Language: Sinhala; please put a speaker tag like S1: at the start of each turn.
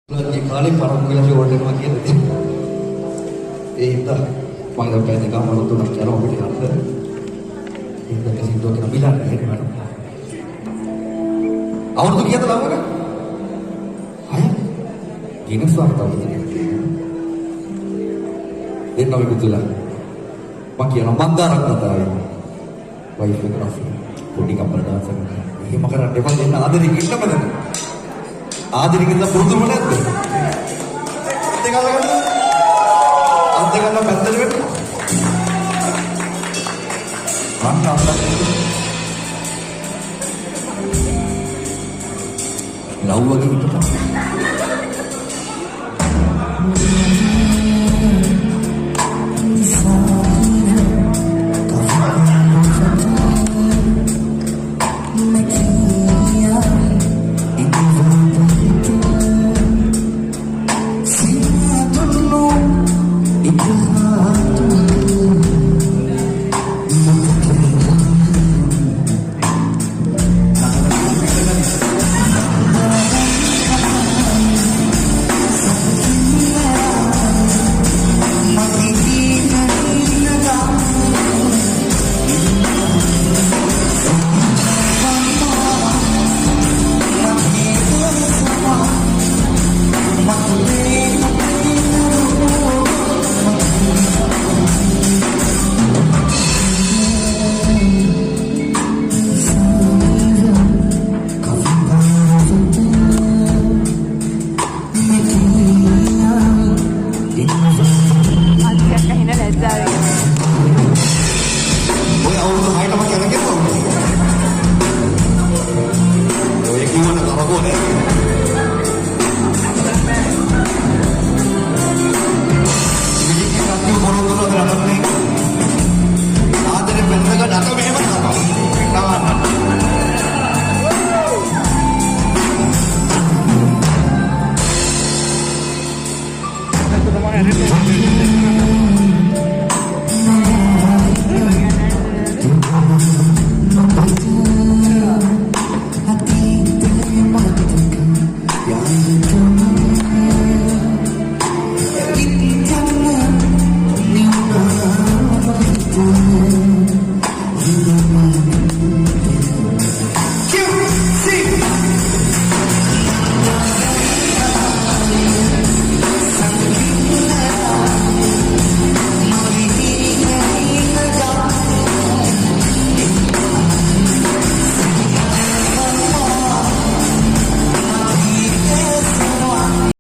S1: ඒ කාලේ පරක්කු වෙලා ෂෝට් එකක් කියලා තියෙනවා. ඒ හින්දා මම දැන් පැය දෙකක් වරුත් තුනක් යනවා පිට යන්න. ඉතින් මේ සින්දුව කියන මිලන්නේ නේද? අවුරුදු කීයද ළමක? අය ගිනස් වර්තාව තියෙනවා. දෙන්න ඔය පුතුලා. මම කියනවා මන්දාරක් කතාවයි. වයිෆ් එක රෆි පොඩි කප්පල් ඩාන්ස් එකක්. එහෙම කරන්න එපා දෙන්න ආදරෙන් ඉන්න බෑ. ආදරෙන් ඉන්න පුරුදුම නැද්ද?